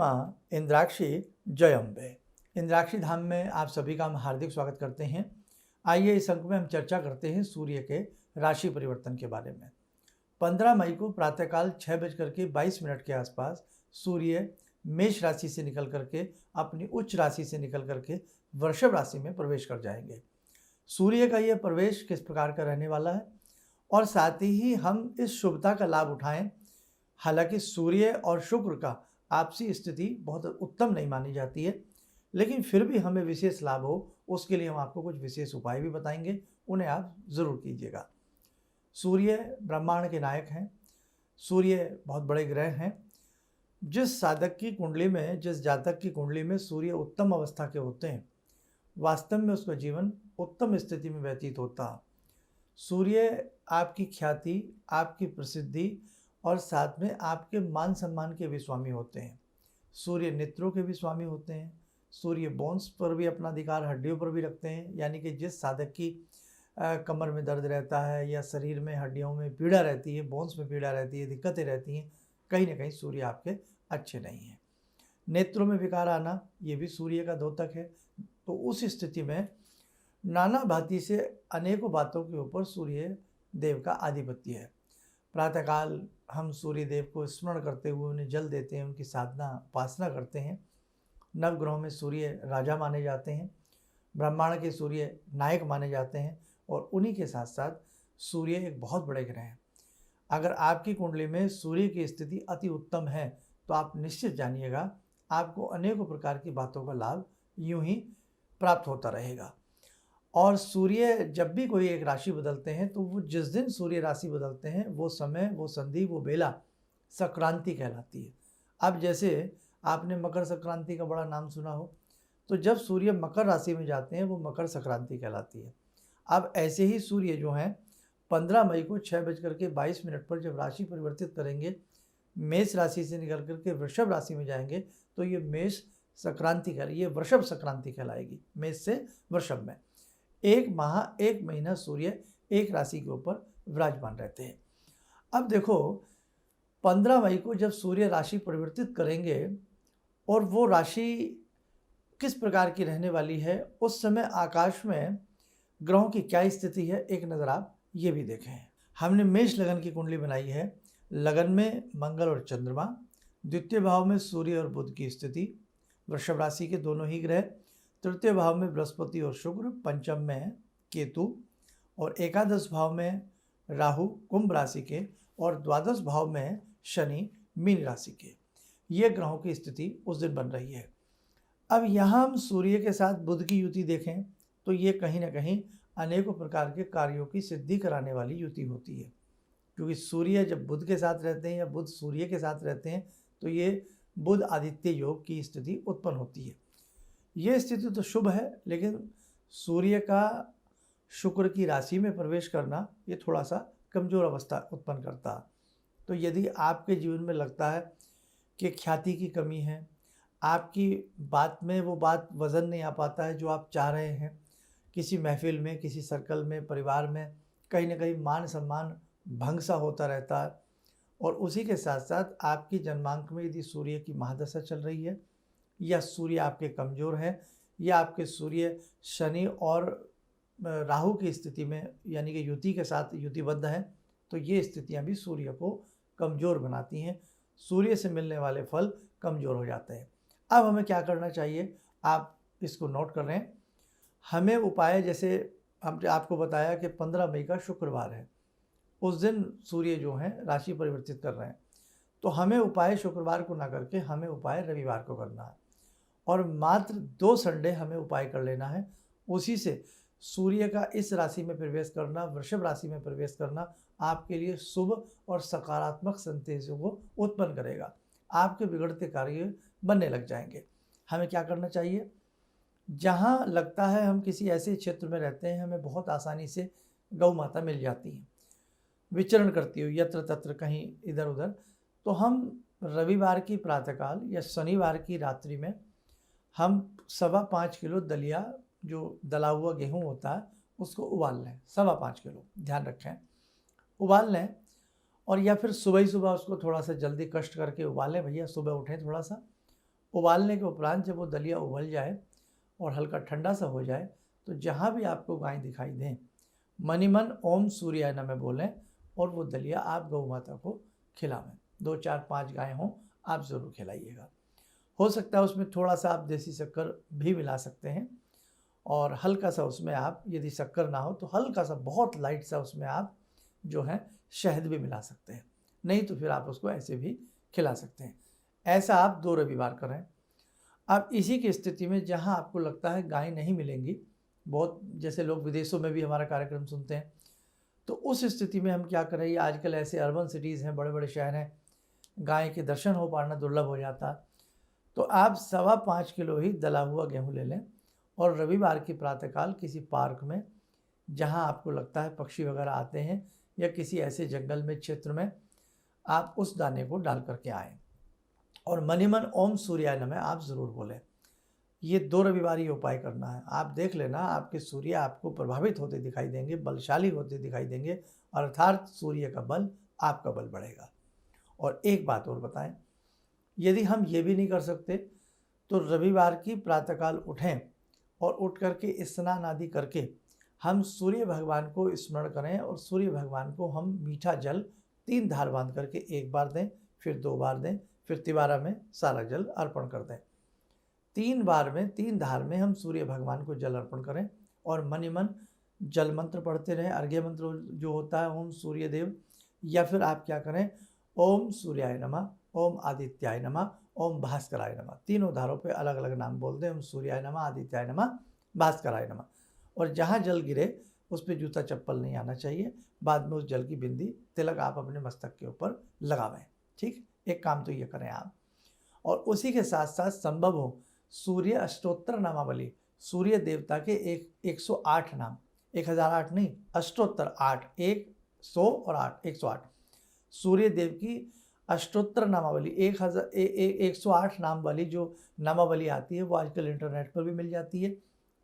माँ इंद्राक्षी जय अम्बे। इंद्राक्षी धाम में आप सभी का हम हार्दिक स्वागत करते हैं। आइए इस अंक में हम चर्चा करते हैं सूर्य के राशि परिवर्तन के बारे में। 15 मई को प्रातःकाल 6:22 के आसपास सूर्य मेष राशि से निकल करके अपनी उच्च राशि से निकल करके वृषभ राशि में प्रवेश कर जाएंगे। सूर्य का यह प्रवेश किस प्रकार का रहने वाला है और साथ ही हम इस शुभता का लाभ उठाएं। हालांकि सूर्य और शुक्र का आपसी स्थिति बहुत उत्तम नहीं मानी जाती है, लेकिन फिर भी हमें विशेष लाभ हो उसके लिए हम आपको कुछ विशेष उपाय भी बताएंगे, उन्हें आप ज़रूर कीजिएगा। सूर्य ब्रह्मांड के नायक हैं। सूर्य बहुत बड़े ग्रह हैं। जिस साधक की कुंडली में, जिस जातक की कुंडली में सूर्य उत्तम अवस्था के होते हैं, वास्तव में उसका जीवन उत्तम स्थिति में व्यतीत होता है। सूर्य आपकी ख्याति, आपकी प्रसिद्धि और साथ में आपके मान सम्मान के भी स्वामी होते हैं। सूर्य नेत्रों के भी स्वामी होते हैं। सूर्य बोन्स पर भी अपना अधिकार हड्डियों पर भी रखते हैं, यानी कि जिस साधक की कमर में दर्द रहता है या शरीर में हड्डियों में पीड़ा रहती है, बोन्स में पीड़ा रहती है, दिक्कतें रहती हैं, कहीं ना कहीं सूर्य आपके अच्छे नहीं हैं। नेत्रों में विकार आना, ये भी सूर्य का द्योतक है। तो उस स्थिति में नाना भांति से अनेकों बातों के ऊपर सूर्य देव का आधिपत्य है। प्रातःकाल हम सूर्य देव को स्मरण करते हुए उन्हें जल देते हैं, उनकी साधना उपासना करते हैं। नवग्रहों में सूर्य राजा माने जाते हैं, ब्रह्मांड के सूर्य नायक माने जाते हैं और उन्हीं के साथ साथ सूर्य एक बहुत बड़े ग्रह हैं। अगर आपकी कुंडली में सूर्य की स्थिति अति उत्तम है तो आप निश्चित जानिएगा आपको अनेकों प्रकार की बातों का लाभ यूं ही प्राप्त होता रहेगा। और सूर्य जब भी कोई एक राशि बदलते हैं तो वो जिस दिन सूर्य राशि बदलते हैं वो समय, वो संधि, वो बेला संक्रांति कहलाती है। अब जैसे आपने मकर संक्रांति का बड़ा नाम सुना हो, तो जब सूर्य मकर राशि में जाते हैं वो मकर संक्रांति कहलाती है। अब ऐसे ही सूर्य जो हैं 15 मई को 6:22 पर जब राशि परिवर्तित करेंगे, मेष राशि से निकल करके वृषभ राशि में जाएंगे, तो ये मेष संक्रांति ये वृषभ संक्रांति कहलाएगी। मेष से वृषभ में एक माह, एक महीना सूर्य एक राशि के ऊपर विराजमान रहते हैं। अब देखो 15 मई को जब सूर्य राशि परिवर्तित करेंगे और वो राशि किस प्रकार की रहने वाली है, उस समय आकाश में ग्रहों की क्या स्थिति है, एक नज़र आप ये भी देखें। हमने मेष लगन की कुंडली बनाई है। लगन में मंगल और चंद्रमा, द्वितीय भाव में सूर्य और बुध की स्थिति, वृषभ राशि के दोनों ही ग्रह, तृतीय भाव में बृहस्पति और शुक्र, पंचम में केतु और एकादश भाव में राहु कुंभ राशि के और द्वादश भाव में शनि मीन राशि के। ये ग्रहों की स्थिति उस दिन बन रही है। अब यहाँ हम सूर्य के साथ बुध की युति देखें तो ये कहीं ना कहीं अनेकों प्रकार के कार्यों की सिद्धि कराने वाली युति होती है, क्योंकि सूर्य जब बुध के साथ रहते हैं या बुध सूर्य के साथ रहते हैं तो ये बुध आदित्य योग की स्थिति उत्पन्न होती है। ये स्थिति तो शुभ है, लेकिन सूर्य का शुक्र की राशि में प्रवेश करना ये थोड़ा सा कमज़ोर अवस्था उत्पन्न करता है। तो यदि आपके जीवन में लगता है कि ख्याति की कमी है, आपकी बात में वो बात वज़न नहीं आ पाता है जो आप चाह रहे हैं, किसी महफिल में, किसी सर्कल में, परिवार में कहीं ना कहीं मान सम्मान भंग सा होता रहता है, और उसी के साथ साथ आपकी जन्मांक में यदि सूर्य की महादशा चल रही है या सूर्य आपके कमज़ोर हैं या आपके सूर्य शनि और राहु की स्थिति में यानी कि युति के साथ युतिबद्ध हैं, तो ये स्थितियां भी सूर्य को कमज़ोर बनाती हैं। सूर्य से मिलने वाले फल कमज़ोर हो जाते हैं। अब हमें क्या करना चाहिए, आप इसको नोट कर रहे हैं। हमें उपाय, जैसे हमने आपको बताया कि 15 मई का शुक्रवार है, उस दिन सूर्य जो हैं राशि परिवर्तित कर रहे हैं, तो हमें उपाय शुक्रवार को ना करके हमें उपाय रविवार को करना है और मात्र 2 संडे हमें उपाय कर लेना है। उसी से सूर्य का इस राशि में प्रवेश करना, वृषभ राशि में प्रवेश करना आपके लिए शुभ और सकारात्मक संदेशों को उत्पन्न करेगा। आपके बिगड़ते कार्य बनने लग जाएंगे। हमें क्या करना चाहिए, जहाँ लगता है हम किसी ऐसे क्षेत्र में रहते हैं हमें बहुत आसानी से गौ माता मिल जाती हैं, विचरण करती हो यत्र तत्र कहीं इधर उधर, तो हम रविवार की प्रातःकाल या शनिवार की रात्रि में हम 5.25 किलो दलिया, जो दला हुआ गेहूँ होता है, उसको उबाल लें। 5.25 किलो, ध्यान रखें, उबाल लें। और या फिर सुबह ही सुबह उसको थोड़ा सा जल्दी कष्ट करके उबालें भैया, सुबह उठें थोड़ा सा, उबालने के उपरांत जब वो दलिया उबल जाए और हल्का ठंडा सा हो जाए तो जहाँ भी आपको गाय दिखाई दें मनी मन ओम सूर्याय नमः बोलें और वो दलिया आप गौ माता को खिलावें। 2 4 5 गाय हों आप ज़रूर खिलाइएगा। हो सकता है उसमें थोड़ा सा आप देसी शक्कर भी मिला सकते हैं और हल्का सा उसमें आप, यदि शक्कर ना हो तो हल्का सा बहुत लाइट सा उसमें आप जो है शहद भी मिला सकते हैं, नहीं तो फिर आप उसको ऐसे भी खिला सकते हैं। ऐसा आप 2 रविवार करें। अब इसी की स्थिति में जहां आपको लगता है गाय नहीं मिलेंगी, बहुत जैसे लोग विदेशों में भी हमारा कार्यक्रम सुनते हैं, तो उस स्थिति में हम क्या करें, ये आजकल ऐसे अर्बन सिटीज़ हैं, बड़े बड़े शहर हैं, गाय के दर्शन हो पाना दुर्लभ हो जाता, तो आप 5.25 किलो ही दला हुआ गेहूँ ले लें और रविवार की प्रातःकाल किसी पार्क में जहां आपको लगता है पक्षी वगैरह आते हैं या किसी ऐसे जंगल में क्षेत्र में आप उस दाने को डाल करके आएँ और मनी मन ओम सूर्याय नमः आप ज़रूर बोलें। ये 2 रविवार ये उपाय करना है। आप देख लेना आपके सूर्य आपको प्रभावित होते दिखाई देंगे, बलशाली होते दिखाई देंगे, अर्थात सूर्य का बल आपका बल बढ़ेगा। और एक बात और बताएं, यदि हम ये भी नहीं कर सकते तो रविवार की प्रातःकाल उठें और उठ करके स्नान आदि करके हम सूर्य भगवान को स्मरण करें और सूर्य भगवान को हम मीठा जल 3 धार बांध करके 1 बार दें, फिर 2 बार दें, फिर तिबारा में सारा जल अर्पण कर दें। 3 बार में 3 धार में हम सूर्य भगवान को जल अर्पण करें और मन ही मन जल मंत्र पढ़ते रहें। अर्घ्य मंत्र जो होता है ओम सूर्य देव, या फिर आप क्या करें ओम सूर्याय नमः, ओम आदित्याय नमः, ओम भास्कराय नमः, तीनों धारों पे अलग अलग नाम बोल दें, ओम सूर्याय नमः, आदित्याय नमः, भास्कराय नमः। और जहाँ जल गिरे उस पर जूता चप्पल नहीं आना चाहिए। बाद में उस जल की बिंदी तिलक आप अपने मस्तक के ऊपर लगावें। ठीक, एक काम तो ये करें आप। और उसी के साथ साथ संभव हो सूर्य अष्टोत्तर नामावली, सूर्य देवता के 108 नाम, 1008 नहीं, अष्टोत्तर 8, 100 और 8, 108 सूर्य देव की अष्टोत्तर नामावली 108 नाम वाली जो नामावली आती है वो आजकल इंटरनेट पर भी मिल जाती है,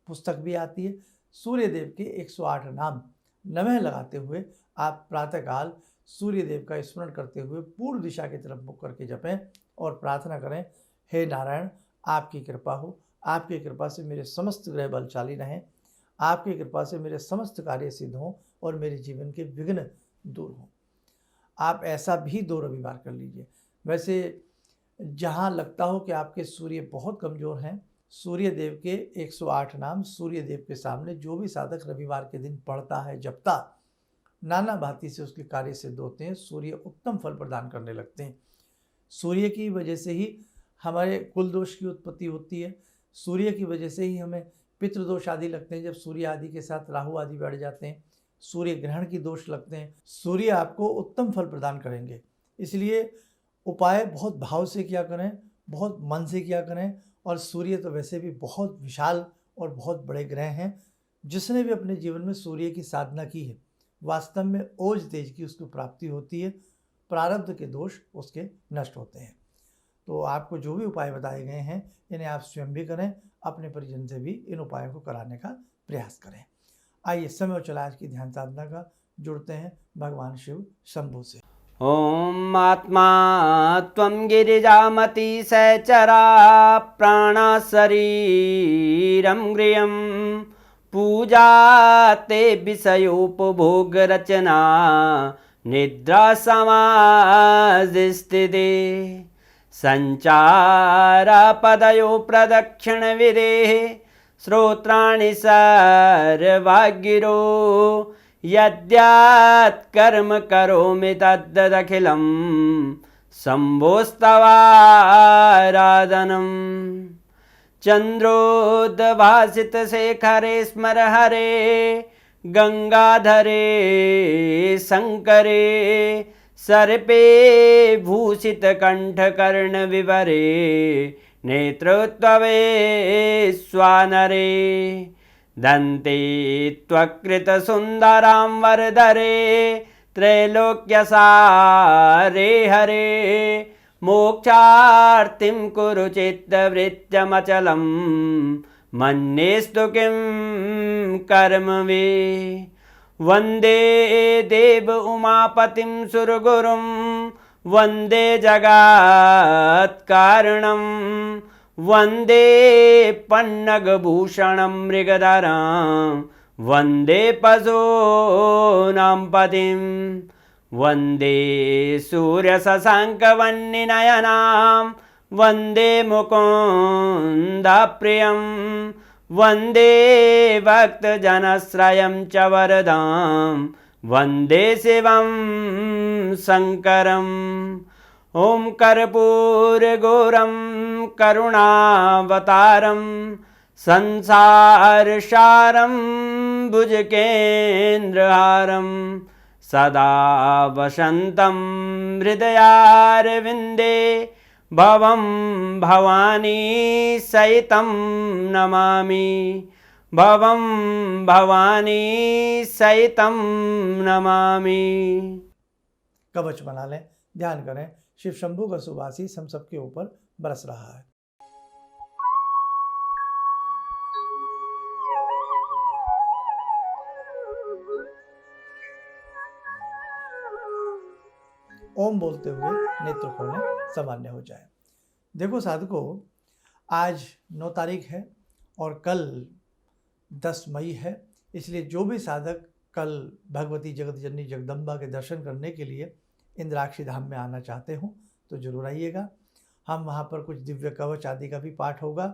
पुस्तक भी आती है। सूर्य देव के 108 नाम नमः लगाते हुए आप प्रातःकाल सूर्य देव का स्मरण करते हुए पूर्व दिशा की तरफ मुख करके जपें और प्रार्थना करें, हे नारायण आपकी कृपा हो, आपकी कृपा से मेरे समस्त ग्रह बलशाली रहें, आपकी कृपा से मेरे समस्त कार्य सिद्ध हों और मेरे जीवन के विघ्न दूर हों। आप ऐसा भी 2 रविवार कर लीजिए। वैसे जहाँ लगता हो कि आपके सूर्य बहुत कमज़ोर हैं, सूर्य देव के 108 नाम सूर्य देव के सामने जो भी साधक रविवार के दिन पढ़ता है, जपता, नाना भांति से उसके कार्य सिद्ध होते हैं, सूर्य उत्तम फल प्रदान करने लगते हैं। सूर्य की वजह से ही हमारे कुल दोष की उत्पत्ति होती है, सूर्य की वजह से ही हमें पितृदोष आदि लगते हैं, जब सूर्य आदि के साथ राहु आदि बैठ जाते हैं, सूर्य ग्रहण की दोष लगते हैं। सूर्य आपको उत्तम फल प्रदान करेंगे, इसलिए उपाय बहुत भाव से किया करें, बहुत मन से किया करें। और सूर्य तो वैसे भी बहुत विशाल और बहुत बड़े ग्रह हैं। जिसने भी अपने जीवन में सूर्य की साधना की है वास्तव में ओज तेज की उसको प्राप्ति होती है, प्रारब्ध के दोष उसके नष्ट होते हैं। तो आपको जो भी उपाय बताए गए हैं इन्हें आप स्वयं भी करें, अपने परिजन से भी इन उपायों को कराने का प्रयास करें। आइए समय और चला आज की ध्यान साधना का, जुड़ते हैं भगवान शिव शंभु से। ओम आत्मा त्वं गिरिजामति सहचरा प्राणा शरीरं गृहं पूजा ते विषयोपभोग रचना निद्रा समाधिस्थिते संचारा पदयो प्रदक्षिण विदेः श्रोत्राणि सर्वागिरो यद्यात् कर्म करोमि तद्दखिलं शम्भोस्तवाराधनम् चन्द्रोद्भासितशेखरे स्मर हरे गंगाधरे शंकरे सर्पे भूषितकण्ठकर्णविवरे नेत्रोत्तवे स्वानरे दन्ते त्वकृतसुन्दरां वरदरे त्रैलोक्यसारे हरे मोक्षार्तिं कुरु चित्तवृत्त्यमचलं मन्येस्तु किं कर्म वे वन्दे देव उमापतिं सुरगुरुं वन्दे जगत्कारणं वन्दे पन्नगभूषणं मृगधरं वन्दे पशूनां पतिं वन्दे सूर्यशशाङ्कवह्निनयनां वन्दे मुकुन्दप्रियं वन्दे भक्तजनश्रयं च वरदां वन्दे शिवं शङ्करम् ॐ कर्पूरगौरं करुणावतारं संसारसारं भुजगेन्द्रहारं सदा वसन्तं हृदयारविन्दे भवं भवानी सहितं नमामि भवं भवानी सहितं नमामि। कवच बना लें, ध्यान करें, शिव शंभू का शुभ आशीष हम सबके ऊपर बरस रहा है। ओम बोलते हुए नेत्र खोलें, सामान्य हो जाए। देखो साधकों, आज 9 तारीख है और कल 10 मई है, इसलिए जो भी साधक कल भगवती जगत जननी जगदम्बा के दर्शन करने के लिए इंद्राक्षी धाम में आना चाहते हो तो जरूर आइएगा। हम वहाँ पर कुछ दिव्य कवच आदि का भी पाठ होगा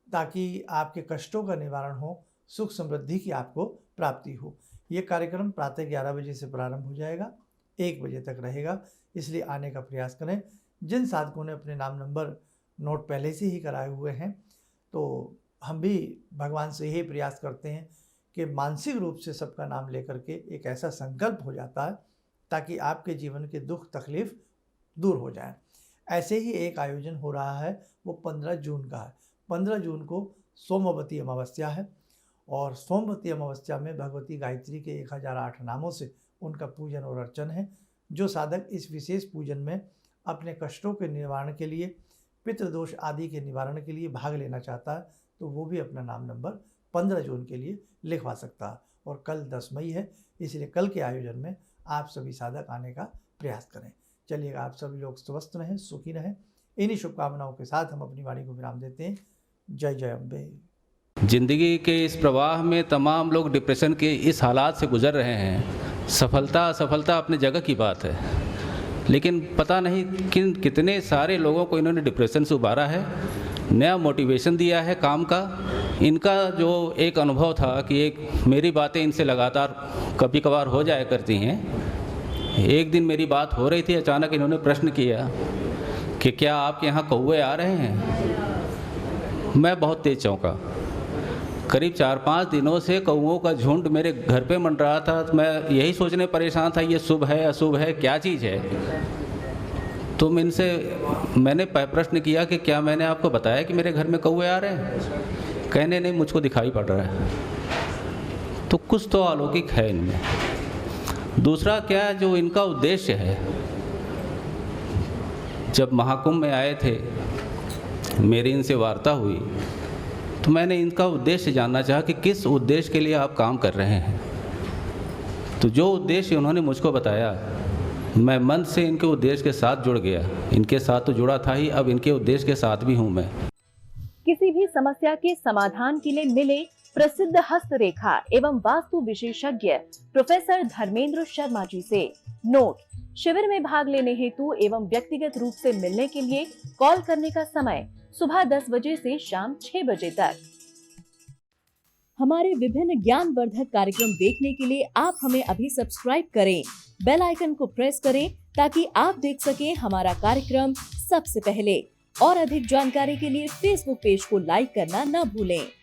ताकि आपके कष्टों का निवारण हो, सुख समृद्धि की आपको प्राप्ति हो। ये कार्यक्रम प्रातः 11 बजे से प्रारंभ हो जाएगा, 1 बजे तक रहेगा, इसलिए आने का प्रयास करें। जिन साधकों ने अपने नाम नंबर नोट पहले से ही कराए हुए हैं तो हम भी भगवान से यही प्रयास करते हैं कि मानसिक रूप से सबका नाम लेकर के एक ऐसा संकल्प हो जाता है ताकि आपके जीवन के दुख तकलीफ दूर हो जाए। ऐसे ही एक आयोजन हो रहा है, वो 15 जून का है। 15 जून को सोमवती अमावस्या है और सोमवती अमावस्या में भगवती गायत्री के 1008 नामों से उनका पूजन और अर्चन है। जो साधक इस विशेष पूजन में अपने कष्टों के निवारण के लिए, पितृदोष आदि के निवारण के लिए भाग लेना चाहता है तो वो भी अपना नाम नंबर 15 जून के लिए लिखवा सकता है। और कल 10 मई है, इसलिए कल के आयोजन में आप सभी साधक आने का प्रयास करें। चलिएगा, आप सभी लोग स्वस्थ रहें, सुखी रहें। इन्हीं शुभकामनाओं के साथ हम अपनी वाणी को विराम देते हैं। जय जय अम्बे। जिंदगी के इस प्रवाह में तमाम लोग डिप्रेशन के इस हालात से गुजर रहे हैं। सफलता असफलता अपनी जगह की बात है, लेकिन पता नहीं कितने सारे लोगों को इन्होंने डिप्रेशन से उबारा है, नया मोटिवेशन दिया है काम का। इनका जो एक अनुभव था कि एक मेरी बातें इनसे लगातार कभी कभार हो जाया करती हैं। एक दिन मेरी बात हो रही थी, अचानक इन्होंने प्रश्न किया कि क्या आपके यहाँ कौवे आ रहे हैं। मैं बहुत तेज चौंका। करीब 4-5 दिनों से कौवों का झुंड मेरे घर पे मंडरा था। तो मैं यही सोचने परेशान था, ये शुभ है अशुभ है, क्या चीज़ है। तो मैंने प्रश्न किया कि क्या मैंने आपको बताया कि मेरे घर में कौवे आ रहे हैं। कहने नहीं, मुझको दिखाई पड़ रहा है। तो कुछ तो अलौकिक है इनमें। दूसरा क्या, जो इनका उद्देश्य है, जब महाकुंभ में आए थे, मेरी इनसे वार्ता हुई तो मैंने इनका उद्देश्य जानना चाहा कि किस उद्देश्य के लिए आप काम कर रहे हैं। तो जो उद्देश्य उन्होंने मुझको बताया, मैं मन से इनके उद्देश्य के साथ जुड़ गया। इनके साथ तो जुड़ा था ही, अब इनके उद्देश्य के साथ भी हूँ मैं। किसी भी समस्या के समाधान के लिए मिले प्रसिद्ध हस्तरेखा एवं वास्तु विशेषज्ञ प्रोफेसर धर्मेंद्र शर्मा जी से। नोट: शिविर में भाग लेने हेतु एवं व्यक्तिगत रूप से मिलने के लिए कॉल करने का समय सुबह 10 बजे से शाम 6 बजे तक। हमारे विभिन्न ज्ञानवर्धक कार्यक्रम देखने के लिए आप हमें अभी सब्सक्राइब करें, बेल आइकन को प्रेस करें ताकि आप देख सकें हमारा कार्यक्रम सबसे पहले। और अधिक जानकारी के लिए फेसबुक पेज को लाइक करना न भूलें।